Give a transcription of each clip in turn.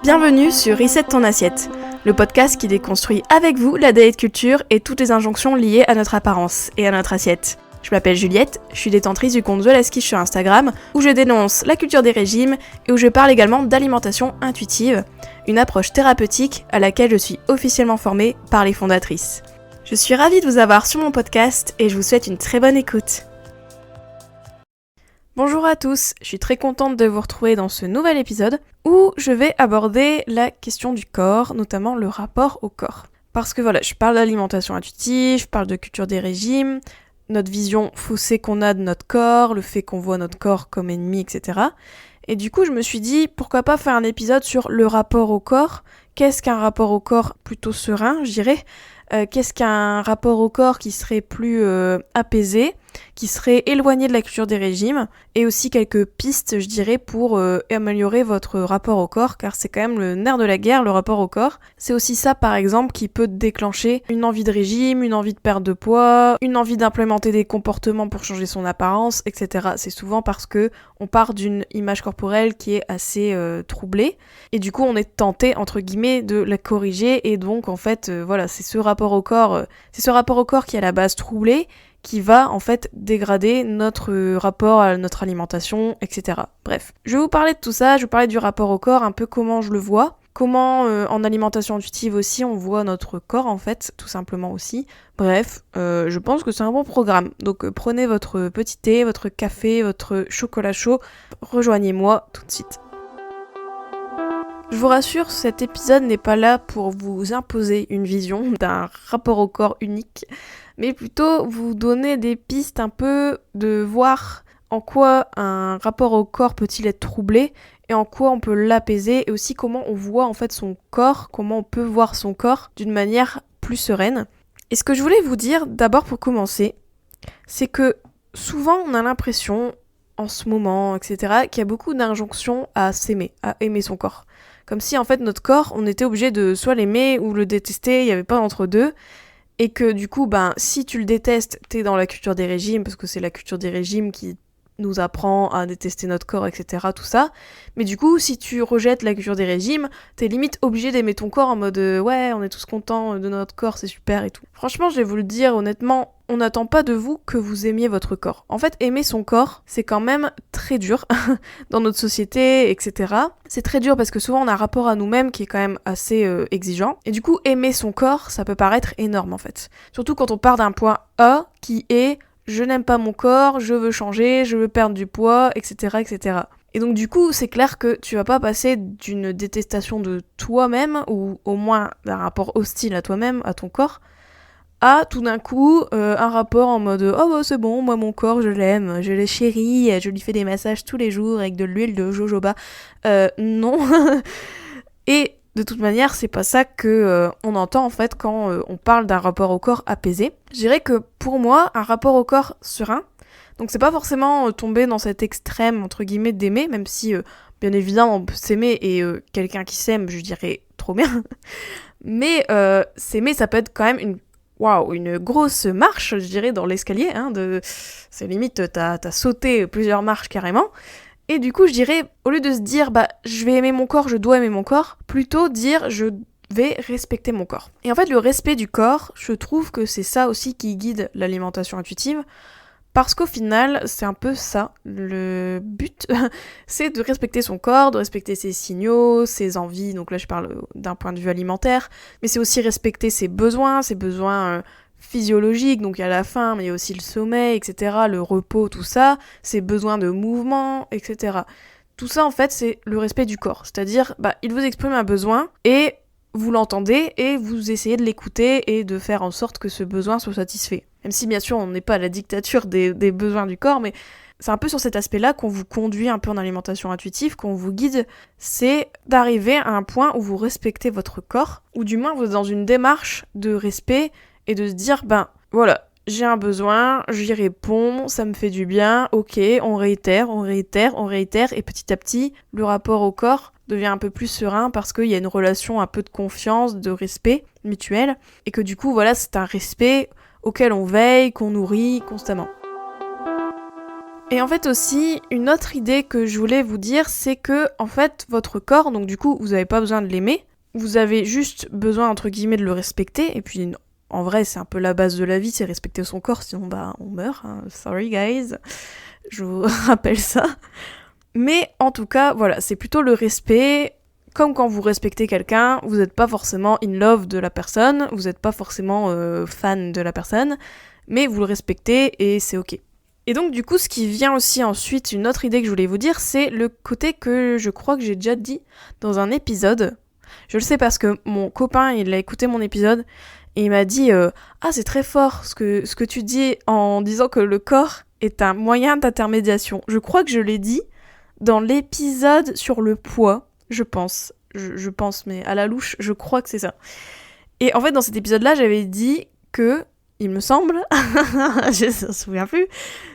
Bienvenue sur Reset ton assiette, le podcast qui déconstruit avec vous la diet culture et toutes les injonctions liées à notre apparence et à notre assiette. Je m'appelle Juliette, je suis détentrice du compte The Last Quiche sur Instagram, où je dénonce la culture des régimes et où je parle également d'alimentation intuitive, une approche thérapeutique à laquelle je suis officiellement formée par les fondatrices. Je suis ravie de vous avoir sur mon podcast et je vous souhaite une très bonne écoute. Bonjour à tous, je suis très contente de vous retrouver dans ce nouvel épisode où je vais aborder la question du corps, notamment le rapport au corps. Parce que voilà, je parle d'alimentation intuitive, je parle de culture des régimes, notre vision faussée qu'on a de notre corps, le fait qu'on voit notre corps comme ennemi, etc. Et du coup, je me suis dit, pourquoi pas faire un épisode sur le rapport au corps. Qu'est-ce qu'un rapport au corps plutôt serein, je dirais ? Qu'est-ce qu'un rapport au corps qui serait plus apaisé, qui serait éloigné de la culture des régimes, et aussi quelques pistes, je dirais, pour améliorer votre rapport au corps, car c'est quand même le nerf de la guerre, le rapport au corps. C'est aussi ça, par exemple, qui peut déclencher une envie de régime, une envie de perte de poids, une envie d'implémenter des comportements pour changer son apparence, etc. C'est souvent parce que on part d'une image corporelle qui est assez troublée, et du coup on est tenté, entre guillemets, de la corriger, et donc en fait, voilà, c'est ce rapport au corps qui est à la base troublé, qui va en fait dégrader notre rapport à notre alimentation, etc. Bref, je vais vous parler de tout ça, je vais vous parler du rapport au corps, un peu comment je le vois, comment en alimentation intuitive aussi on voit notre corps en fait, tout simplement aussi. Bref, je pense que c'est un bon programme, donc prenez votre petit thé, votre café, votre chocolat chaud, rejoignez-moi tout de suite. Je vous rassure, cet épisode n'est pas là pour vous imposer une vision d'un rapport au corps unique, mais plutôt vous donner des pistes un peu de voir en quoi un rapport au corps peut-il être troublé et en quoi on peut l'apaiser et aussi comment on voit en fait son corps, comment on peut voir son corps d'une manière plus sereine. Et ce que je voulais vous dire d'abord pour commencer, c'est que souvent on a l'impression en ce moment, etc., qu'il y a beaucoup d'injonctions à s'aimer, à aimer son corps. Comme si en fait notre corps, on était obligé de soit l'aimer ou le détester, il n'y avait pas d'entre-deux. Et que du coup, si tu le détestes, t'es dans la culture des régimes, parce que c'est la culture des régimes qui nous apprend à détester notre corps, etc., tout ça. Mais du coup, si tu rejettes la culture des régimes, t'es limite obligé d'aimer ton corps en mode ouais, on est tous contents de notre corps, c'est super et tout. Franchement, je vais vous le dire honnêtement, on n'attend pas de vous que vous aimiez votre corps. En fait, aimer son corps, c'est quand même très dur dans notre société, etc. C'est très dur parce que souvent on a un rapport à nous-mêmes qui est quand même assez exigeant. Et du coup, aimer son corps, ça peut paraître énorme en fait. Surtout quand on part d'un point A qui est je n'aime pas mon corps, je veux changer, je veux perdre du poids, etc., etc. Et donc du coup, c'est clair que tu vas pas passer d'une détestation de toi-même, ou au moins d'un rapport hostile à toi-même, à ton corps, à tout d'un coup un rapport en mode « Oh bah c'est bon, moi mon corps je l'aime, je le chéris, je lui fais des massages tous les jours avec de l'huile de jojoba. » Non. Et de toute manière, c'est pas ça que on entend en fait quand on parle d'un rapport au corps apaisé. Je dirais que pour moi, un rapport au corps serein, donc c'est pas forcément tomber dans cet extrême entre guillemets d'aimer, même si bien évidemment on peut s'aimer et quelqu'un qui s'aime, je dirais trop bien. Mais s'aimer, ça peut être quand même une grosse marche, je dirais, dans l'escalier. C'est limite, t'as sauté plusieurs marches carrément. Et du coup, je dirais, au lieu de se dire, je vais aimer mon corps, je dois aimer mon corps, plutôt dire, je vais respecter mon corps. Et en fait, le respect du corps, je trouve que c'est ça aussi qui guide l'alimentation intuitive, parce qu'au final, c'est un peu ça, le but, c'est de respecter son corps, de respecter ses signaux, ses envies, donc là je parle d'un point de vue alimentaire, mais c'est aussi respecter ses besoins physiologiques, donc il y a la faim, mais il y a aussi le sommeil, etc., le repos, tout ça, ses besoins de mouvement, etc. Tout ça, en fait, c'est le respect du corps, c'est-à-dire, il vous exprime un besoin, et vous l'entendez, et vous essayez de l'écouter, et de faire en sorte que ce besoin soit satisfait. Même si, bien sûr, on n'est pas à la dictature des besoins du corps, mais c'est un peu sur cet aspect-là qu'on vous conduit un peu en alimentation intuitive, qu'on vous guide, c'est d'arriver à un point où vous respectez votre corps, ou du moins vous êtes dans une démarche de respect, et de se dire, voilà, j'ai un besoin, j'y réponds, ça me fait du bien, ok, on réitère, et petit à petit, le rapport au corps devient un peu plus serein parce qu'il y a une relation un peu de confiance, de respect mutuel, et que du coup, voilà, c'est un respect auquel on veille, qu'on nourrit constamment. Et en fait aussi, une autre idée que je voulais vous dire, c'est que en fait, votre corps, donc du coup, vous n'avez pas besoin de l'aimer, vous avez juste besoin, entre guillemets, de le respecter, et puis en vrai, c'est un peu la base de la vie, c'est respecter son corps, sinon on meurt, hein. Sorry guys, je vous rappelle ça. Mais en tout cas, voilà, c'est plutôt le respect. Comme quand vous respectez quelqu'un, vous n'êtes pas forcément in love de la personne, vous n'êtes pas forcément fan de la personne, mais vous le respectez et c'est ok. Et donc du coup, ce qui vient aussi ensuite, une autre idée que je voulais vous dire, c'est le côté que je crois que j'ai déjà dit dans un épisode. Je le sais parce que mon copain, il a écouté mon épisode et il m'a dit ah, c'est très fort ce que tu dis en disant que le corps est un moyen d'intermédiation. Je crois que je l'ai dit dans l'épisode sur le poids. Je pense, mais à la louche, je crois que c'est ça. Et en fait, dans cet épisode-là, j'avais dit que, il me semble, je ne me souviens plus,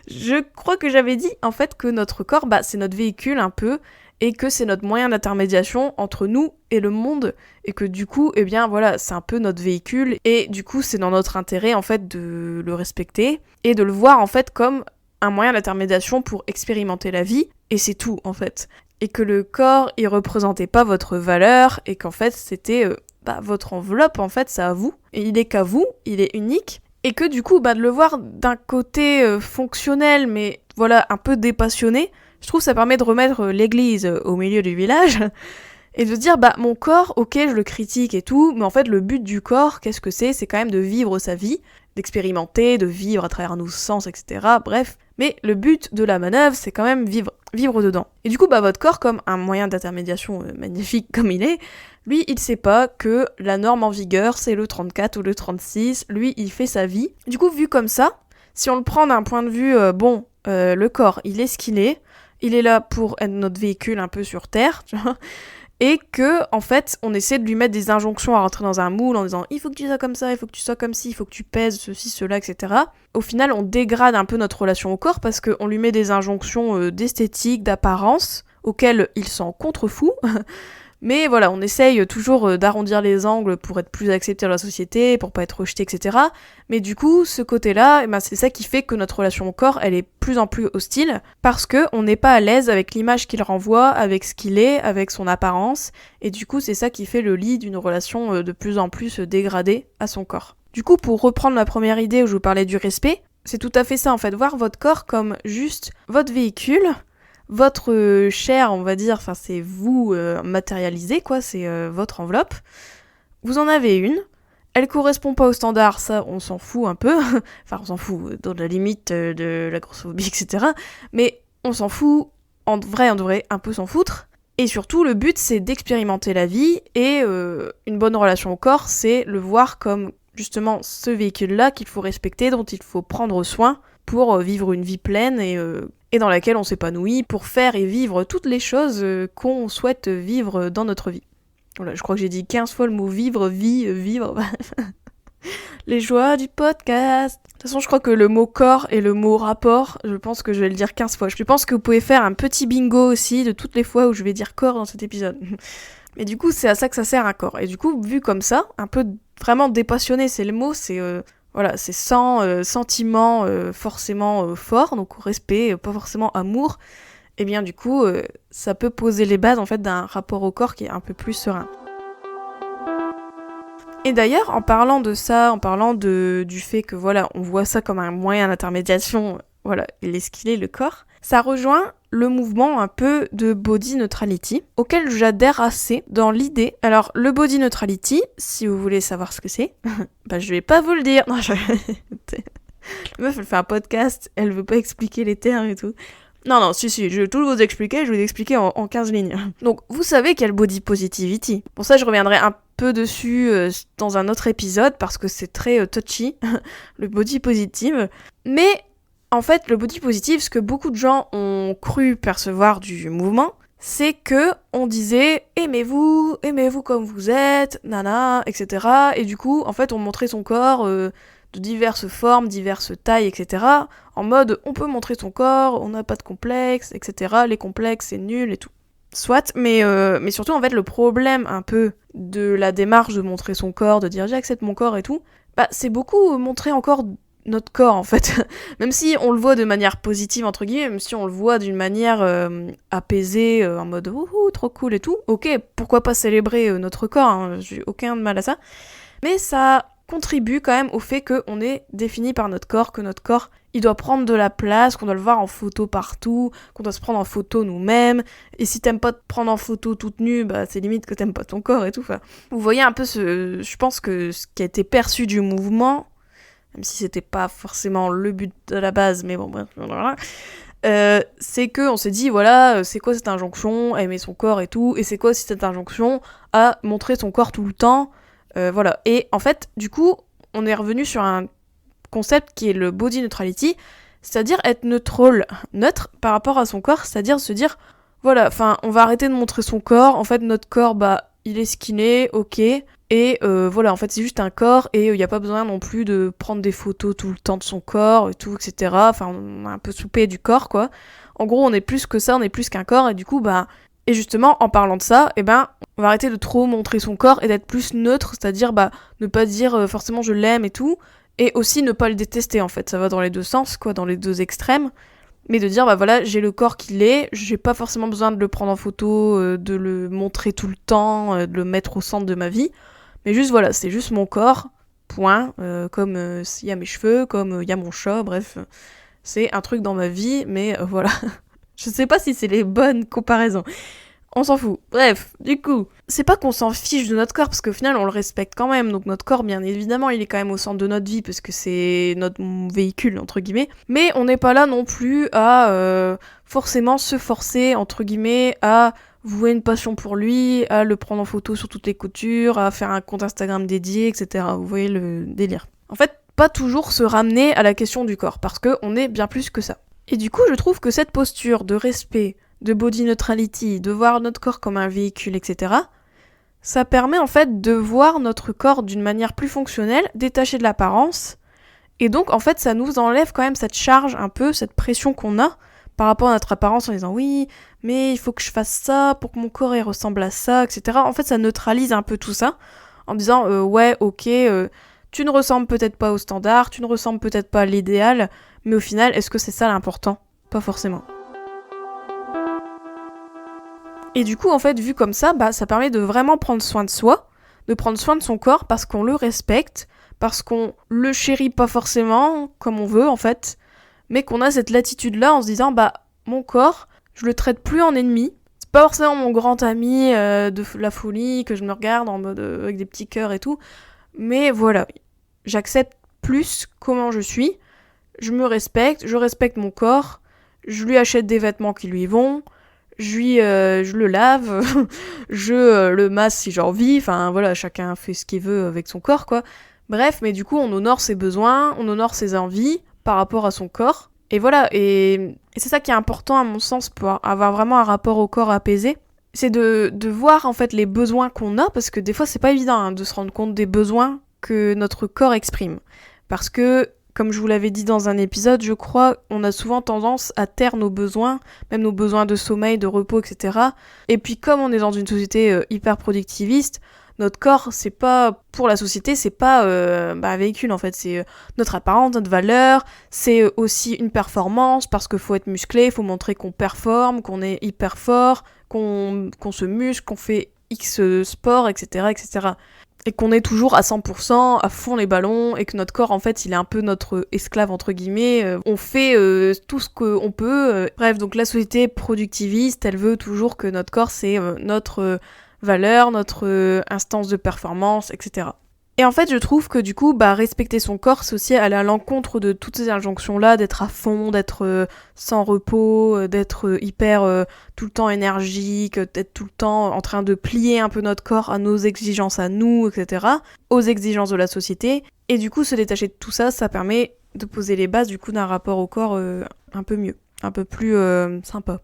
je crois que j'avais dit, en fait, que notre corps, c'est notre véhicule un peu, et que c'est notre moyen d'intermédiation entre nous et le monde, et que du coup, eh bien, voilà, c'est un peu notre véhicule, et du coup, c'est dans notre intérêt, en fait, de le respecter, et de le voir, en fait, comme un moyen d'intermédiation pour expérimenter la vie, et c'est tout, en fait. Et que le corps, il représentait pas votre valeur, et qu'en fait, c'était votre enveloppe, en fait, c'est à vous. Et il est qu'à vous, il est unique. Et que du coup, de le voir d'un côté fonctionnel, mais voilà, un peu dépassionné, je trouve que ça permet de remettre l'église au milieu du village, et de dire, mon corps, ok, je le critique et tout, mais en fait, le but du corps, qu'est-ce que c'est ? C'est quand même de vivre sa vie, d'expérimenter, de vivre à travers nos sens, etc. Bref. Mais le but de la manœuvre, c'est quand même vivre dedans. Et du coup, votre corps, comme un moyen d'intermédiation magnifique comme il est, lui, il sait pas que la norme en vigueur, c'est le 34 ou le 36. Lui, il fait sa vie. Du coup, vu comme ça, si on le prend d'un point de vue, le corps, il est ce qu'il est. Il est là pour être notre véhicule un peu sur Terre, tu vois. Et que, en fait, on essaie de lui mettre des injonctions à rentrer dans un moule en disant « il faut que tu sois comme ça, il faut que tu sois comme ci, il faut que tu pèses ceci, cela, etc. » Au final, on dégrade un peu notre relation au corps parce qu'on lui met des injonctions d'esthétique, d'apparence, auxquelles il s'en contrefou. Mais voilà, on essaye toujours d'arrondir les angles pour être plus accepté dans la société, pour pas être rejeté, etc. Mais du coup, ce côté-là, c'est ça qui fait que notre relation au corps, elle est plus en plus hostile, parce que on n'est pas à l'aise avec l'image qu'il renvoie, avec ce qu'il est, avec son apparence, et du coup, c'est ça qui fait le lit d'une relation de plus en plus dégradée à son corps. Du coup, pour reprendre ma première idée où je vous parlais du respect, c'est tout à fait ça en fait, voir votre corps comme juste votre véhicule, votre chair, on va dire, c'est vous matérialisé, quoi, c'est votre enveloppe. Vous en avez une, elle correspond pas au standard, ça, on s'en fout un peu, on s'en fout dans la limite de la grossophobie, etc. Mais on s'en fout, en vrai, un peu s'en foutre. Et surtout, le but, c'est d'expérimenter la vie, et une bonne relation au corps, c'est le voir comme, justement, ce véhicule-là qu'il faut respecter, dont il faut prendre soin pour vivre une vie pleine et dans laquelle on s'épanouit pour faire et vivre toutes les choses qu'on souhaite vivre dans notre vie. Voilà, je crois que j'ai dit 15 fois le mot vivre, vivre. Les joies du podcast. De toute façon, je crois que le mot corps et le mot rapport, je pense que je vais le dire 15 fois. Je pense que vous pouvez faire un petit bingo aussi de toutes les fois où je vais dire corps dans cet épisode. Mais du coup, c'est à ça que ça sert un corps. Et du coup, vu comme ça, un peu vraiment dépassionné, c'est le mot, c'est... c'est sans sentiment forcément fort, donc respect, pas forcément amour, et bien du coup, ça peut poser les bases en fait d'un rapport au corps qui est un peu plus serein. Et d'ailleurs, en parlant de ça, en parlant du fait que voilà, on voit ça comme un moyen d'intermédiation, voilà, il est ce qu'il est, le corps, ça rejoint le mouvement un peu de body neutrality, auquel j'adhère assez dans l'idée. Alors, le body neutrality, si vous voulez savoir ce que c'est, je vais pas vous le dire. Non, La meuf, elle fait un podcast, elle veut pas expliquer les termes et tout. Non, si, je vais tout vous expliquer, je vais vous expliquer en 15 lignes. Donc, vous savez qu'il y a le body positivity. Pour ça, je reviendrai un peu dessus dans un autre épisode, parce que c'est très touchy, le body positive. Mais... en fait, le body positive, ce que beaucoup de gens ont cru percevoir du mouvement, c'est que on disait « aimez-vous comme vous êtes, nana, etc. » Et du coup, en fait, on montrait son corps de diverses formes, diverses tailles, etc. En mode « on peut montrer son corps, on n'a pas de complexe, etc. Les complexes, c'est nul et tout. » Soit, mais surtout, en fait, le problème un peu de la démarche de montrer son corps, de dire « j'accepte mon corps et tout », c'est beaucoup montrer encore notre corps en fait. Même si on le voit de manière positive entre guillemets, même si on le voit d'une manière apaisée, en mode wouhou, trop cool et tout, ok, pourquoi pas célébrer notre corps, hein, j'ai aucun mal à ça. Mais ça contribue quand même au fait qu'on est défini par notre corps, que notre corps, il doit prendre de la place, qu'on doit le voir en photo partout, qu'on doit se prendre en photo nous-mêmes, et si t'aimes pas te prendre en photo toute nue, bah c'est limite que t'aimes pas ton corps et tout. Enfin, vous voyez un peu je pense que ce qui a été perçu du mouvement, même si c'était pas forcément le but de la base, mais bon, bref, voilà. C'est que on s'est dit, voilà, c'est quoi cette injonction à aimer son corps et tout, et c'est quoi aussi cette injonction à montrer son corps tout le temps, voilà. Et en fait, du coup, on est revenu sur un concept qui est le body neutrality, c'est-à-dire être neutre par rapport à son corps, c'est-à-dire se dire, voilà, enfin, on va arrêter de montrer son corps, en fait, notre corps, bah, il est ce qu'il est, ok, et voilà, en fait, c'est juste un corps, et il n'y a pas besoin non plus de prendre des photos tout le temps de son corps, et tout, etc. Enfin, on a un peu soupé du corps, quoi. En gros, on est plus que ça, on est plus qu'un corps, et du coup, bah... Et justement, en parlant de ça, eh ben, on va arrêter de trop montrer son corps, et d'être plus neutre, c'est-à-dire, bah, ne pas dire forcément je l'aime et tout, et aussi ne pas le détester, en fait. Ça va dans les deux sens, quoi, dans les deux extrêmes. Mais de dire, bah voilà, j'ai le corps qu'il est, j'ai pas forcément besoin de le prendre en photo, de le montrer tout le temps, de le mettre au centre de ma vie. Mais juste, voilà, c'est juste mon corps, point. Comme il y a mes cheveux, comme il y a mon chat, bref. C'est un truc dans ma vie, mais voilà. Je sais pas si c'est les bonnes comparaisons. On s'en fout. Bref, du coup, c'est pas qu'on s'en fiche de notre corps, parce qu'au final, on le respecte quand même. Donc notre corps, bien évidemment, il est quand même au centre de notre vie, parce que c'est notre véhicule, entre guillemets. Mais on n'est pas là non plus à forcément se forcer, entre guillemets, à vouer une passion pour lui, à le prendre en photo sur toutes les coutures, à faire un compte Instagram dédié, etc. Vous voyez le délire. En fait, pas toujours se ramener à la question du corps, parce qu'on est bien plus que ça. Et du coup, je trouve que cette posture de respect, de body neutrality, de voir notre corps comme un véhicule, etc., ça permet en fait de voir notre corps d'une manière plus fonctionnelle, détachée de l'apparence, et donc en fait ça nous enlève quand même cette charge un peu, cette pression qu'on a par rapport à notre apparence en disant oui, mais il faut que je fasse ça pour que mon corps il ressemble à ça, etc. En fait ça neutralise un peu tout ça, en disant ouais, ok, tu ne ressembles peut-être pas au standard, tu ne ressembles peut-être pas à l'idéal, mais au final, est-ce que c'est ça l'important ? Pas forcément. Et du coup, en fait, vu comme ça, bah, ça permet de vraiment prendre soin de soi, de prendre soin de son corps parce qu'on le respecte, parce qu'on le chérit pas forcément comme on veut, en fait, mais qu'on a cette latitude-là en se disant, bah, mon corps, je le traite plus en ennemi. C'est pas forcément mon grand ami de la folie, que je me regarde en mode avec des petits cœurs et tout, mais voilà, j'accepte plus comment je suis, je me respecte, je respecte mon corps, je lui achète des vêtements qui lui vont, je le lave, je le masse si j'ai envie, enfin voilà, chacun fait ce qu'il veut avec son corps, quoi. Bref, mais du coup, on honore ses besoins, on honore ses envies par rapport à son corps, et voilà, et c'est ça qui est important à mon sens pour avoir vraiment un rapport au corps apaisé, c'est de voir en fait les besoins qu'on a, parce que des fois c'est pas évident hein, de se rendre compte des besoins que notre corps exprime, parce que comme je vous l'avais dit dans un épisode, je crois, on a souvent tendance à taire nos besoins, même nos besoins de sommeil, de repos, etc. Et puis comme on est dans une société hyper productiviste, notre corps, c'est pas, pour la société, c'est pas un véhicule en fait, c'est notre apparence, notre valeur, c'est aussi une performance, parce qu'il faut être musclé, il faut montrer qu'on performe, qu'on est hyper fort, qu'on se muscle, qu'on fait X sport, etc., etc. Et qu'on est toujours à 100%, à fond les ballons, et que notre corps, en fait, il est un peu notre esclave, entre guillemets. On fait tout ce qu'on peut. Bref, donc la société productiviste, elle veut toujours que notre corps, c'est notre valeur, notre instance de performance, etc. Et en fait, je trouve que du coup, respecter son corps, c'est aussi aller à l'encontre de toutes ces injonctions-là, d'être à fond, d'être sans repos, d'être hyper tout le temps énergique, d'être tout le temps en train de plier un peu notre corps à nos exigences à nous, etc., aux exigences de la société. Et du coup, se détacher de tout ça, ça permet de poser les bases du coup d'un rapport au corps un peu mieux, un peu plus sympa.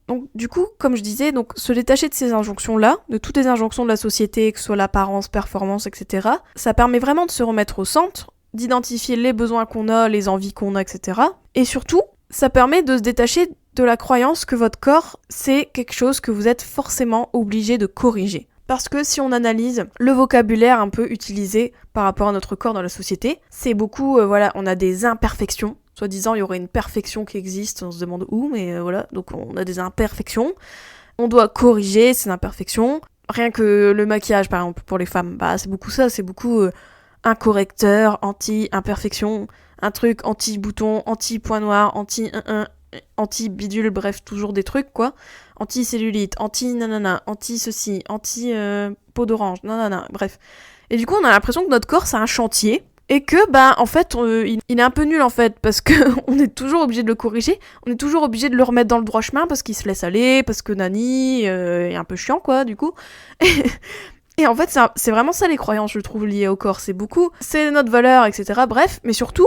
Donc du coup, comme je disais, donc se détacher de ces injonctions-là, de toutes les injonctions de la société, que ce soit l'apparence, performance, etc., ça permet vraiment de se remettre au centre, d'identifier les besoins qu'on a, les envies qu'on a, etc. Et surtout, ça permet de se détacher de la croyance que votre corps, c'est quelque chose que vous êtes forcément obligé de corriger. Parce que si on analyse le vocabulaire un peu utilisé par rapport à notre corps dans la société, c'est beaucoup, on a des imperfections. Soi-disant, il y aurait une perfection qui existe, on se demande où, mais voilà, donc on a des imperfections. On doit corriger ces imperfections. Rien que le maquillage, par exemple, pour les femmes, c'est beaucoup ça, c'est beaucoup un correcteur, anti-imperfection, un truc anti-bouton, anti-point noir, anti-bidule, bref, toujours des trucs, quoi. Anti-cellulite, anti-nanana, anti-ceci, anti-peau d'orange, nanana, bref. Et du coup, on a l'impression que notre corps, c'est un chantier, et que, en fait, il est un peu nul, en fait, parce que on est toujours obligé de le corriger, on est toujours obligé de le remettre dans le droit chemin, parce qu'il se laisse aller, parce que Nani est un peu chiant, quoi, du coup. Et en fait, c'est vraiment ça les croyances, je trouve, liées au corps. C'est notre valeur, etc. Bref, mais surtout,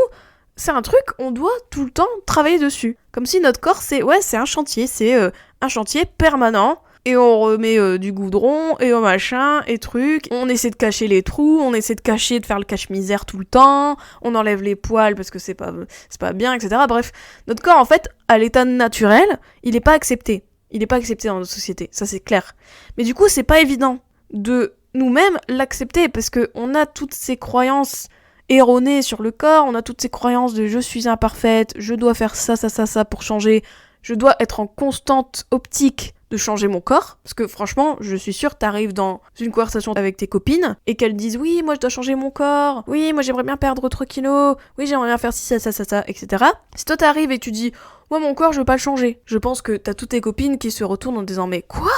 c'est un truc, on doit tout le temps travailler dessus. Comme si notre corps, c'est un chantier, c'est un chantier permanent. Et on remet du goudron, et au machin, et trucs. On essaie de cacher les trous, on essaie de faire le cache-misère tout le temps. On enlève les poils parce que c'est pas bien, etc. Bref, notre corps, en fait, à l'état naturel, il est pas accepté. Il est pas accepté dans notre société, ça c'est clair. Mais du coup, c'est pas évident de nous-mêmes l'accepter, parce qu'on a toutes ces croyances erronées sur le corps, on a toutes ces croyances de je suis imparfaite, je dois faire ça pour changer, je dois être en constante optique de changer mon corps, parce que franchement, je suis sûre, t'arrives dans une conversation avec tes copines, et qu'elles disent oui, moi je dois changer mon corps, oui, moi j'aimerais bien perdre 3 kilos, oui, j'aimerais bien faire ci, ça, etc. Si toi t'arrives et tu dis, moi mon corps je veux pas le changer, je pense que t'as toutes tes copines qui se retournent en disant, mais quoi ?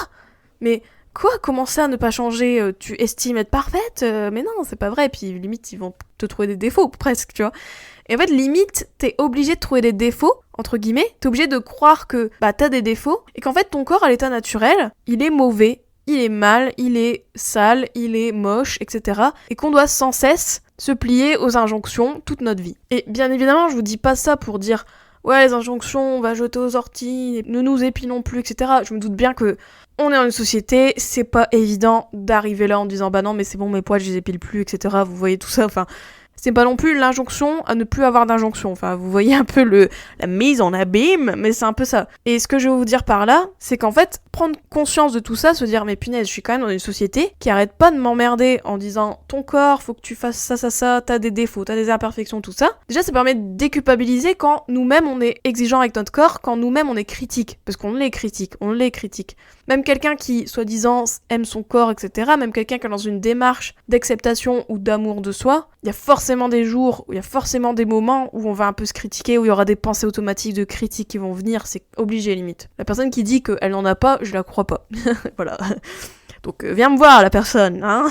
Mais quoi ? Comment ça, ne pas changer ? Tu estimes être parfaite ? Mais non, c'est pas vrai. Puis limite, ils vont te trouver des défauts, presque, tu vois. Et en fait, limite, t'es obligé de trouver des défauts, entre guillemets. T'es obligé de croire que t'as des défauts, et qu'en fait, ton corps, à l'état naturel, il est mauvais, il est mal, il est sale, il est moche, etc. Et qu'on doit sans cesse se plier aux injonctions toute notre vie. Et bien évidemment, je vous dis pas ça pour dire ouais, les injonctions, on va jeter aux orties, ne nous épinons plus, etc. Je me doute bien que on est dans une société, c'est pas évident d'arriver là en disant bah non mais c'est bon, mes poils je les épile plus, etc. Vous voyez tout ça, enfin c'est pas non plus l'injonction à ne plus avoir d'injonction. Enfin, vous voyez un peu la mise en abîme, mais c'est un peu ça. Et ce que je veux vous dire par là, c'est qu'en fait, prendre conscience de tout ça, se dire, mais punaise, je suis quand même dans une société qui arrête pas de m'emmerder en disant, ton corps, faut que tu fasses ça, t'as des défauts, t'as des imperfections, tout ça. Déjà, ça permet de déculpabiliser quand nous-mêmes on est exigeant avec notre corps, quand nous-mêmes on est critique. Parce qu'on les critique. Même quelqu'un qui, soi-disant, aime son corps, etc., même quelqu'un qui est dans une démarche d'acceptation ou d'amour de soi, il y a forcément des jours, où il y a forcément des moments où on va un peu se critiquer, où il y aura des pensées automatiques de critique qui vont venir, c'est obligé limite. La personne qui dit qu'elle n'en a pas, je la crois pas. Voilà. Donc viens me voir la personne, hein.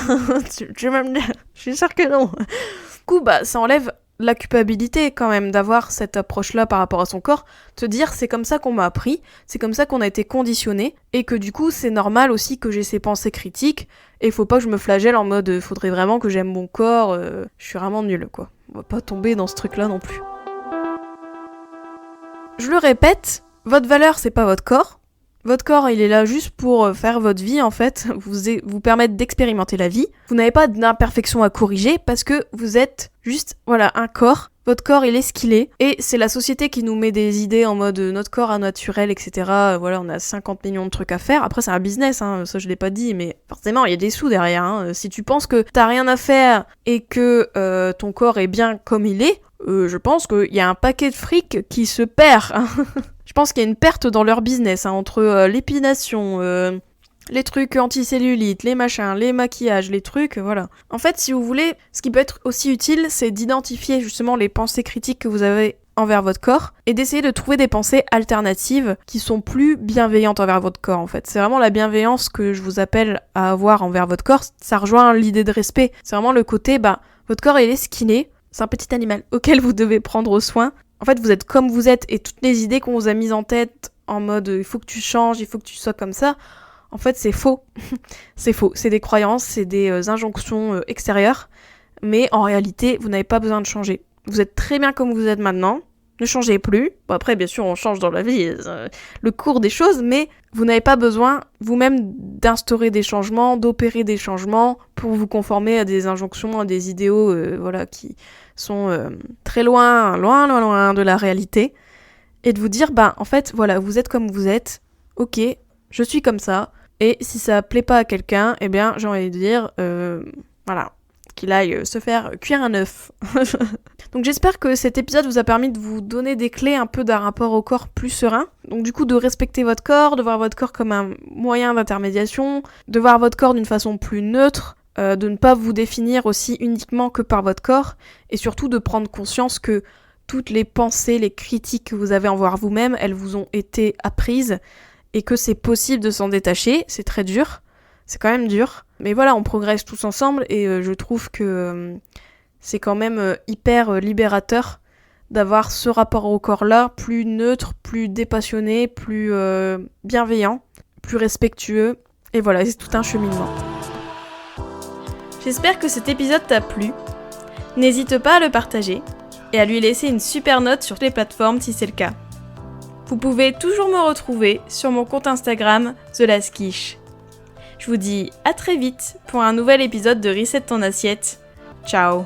Tu vas me dire, je suis sûre que non. Du coup, ça enlève la culpabilité quand même d'avoir cette approche-là par rapport à son corps, te dire c'est comme ça qu'on m'a appris, c'est comme ça qu'on a été conditionné, et que du coup c'est normal aussi que j'ai ces pensées critiques, et faut pas que je me flagelle en mode faudrait vraiment que j'aime mon corps, je suis vraiment nulle quoi. On va pas tomber dans ce truc-là non plus. Je le répète, votre valeur c'est pas votre corps. Votre corps, il est là juste pour faire votre vie, en fait, vous permettre d'expérimenter la vie. Vous n'avez pas d'imperfection à corriger parce que vous êtes juste, un corps. Votre corps, il est ce qu'il est. Et c'est la société qui nous met des idées en mode notre corps à naturel, etc. On a 50 millions de trucs à faire. Après, c'est un business, hein, ça je l'ai pas dit, mais forcément, il y a des sous derrière. Hein. Si tu penses que t'as rien à faire et que ton corps est bien comme il est, je pense qu'il y a un paquet de fric qui se perd. Hein. Je pense qu'il y a une perte dans leur business, hein, entre l'épilation, les trucs anti-cellulite, les machins, les maquillages, les trucs, voilà. En fait, si vous voulez, ce qui peut être aussi utile, c'est d'identifier justement les pensées critiques que vous avez envers votre corps et d'essayer de trouver des pensées alternatives qui sont plus bienveillantes envers votre corps, en fait. C'est vraiment la bienveillance que je vous appelle à avoir envers votre corps. Ça rejoint l'idée de respect. C'est vraiment le côté, votre corps, il est ce qu'il est. C'est un petit animal auquel vous devez prendre soin. En fait, vous êtes comme vous êtes et toutes les idées qu'on vous a mises en tête en mode il faut que tu changes, il faut que tu sois comme ça, en fait, c'est faux. C'est faux. C'est des croyances, c'est des injonctions extérieures. Mais en réalité, vous n'avez pas besoin de changer. Vous êtes très bien comme vous êtes maintenant. Ne changez plus. Bon, après, bien sûr, on change dans la vie, le cours des choses, mais vous n'avez pas besoin vous-même d'instaurer des changements, d'opérer des changements pour vous conformer à des injonctions, à des idéaux, qui sont très loin de la réalité. Et de vous dire, en fait, vous êtes comme vous êtes. Ok, je suis comme ça. Et si ça plaît pas à quelqu'un, eh bien j'ai envie de dire, voilà, qu'il aille se faire cuire un œuf. Donc j'espère que cet épisode vous a permis de vous donner des clés un peu d'un rapport au corps plus serein. Donc du coup de respecter votre corps, de voir votre corps comme un moyen d'intermédiation, de voir votre corps d'une façon plus neutre, de ne pas vous définir aussi uniquement que par votre corps, et surtout de prendre conscience que toutes les pensées, les critiques que vous avez envers vous-même, elles vous ont été apprises, et que c'est possible de s'en détacher. C'est très dur, c'est quand même dur, mais voilà, on progresse tous ensemble, et je trouve que c'est quand même hyper libérateur d'avoir ce rapport au corps-là, plus neutre, plus dépassionné, plus bienveillant, plus respectueux, et voilà, c'est tout un cheminement. J'espère que cet épisode t'a plu. N'hésite pas à le partager et à lui laisser une super note sur les plateformes si c'est le cas. Vous pouvez toujours me retrouver sur mon compte Instagram TheLastQuiche. Je vous dis à très vite pour un nouvel épisode de Reset ton assiette. Ciao.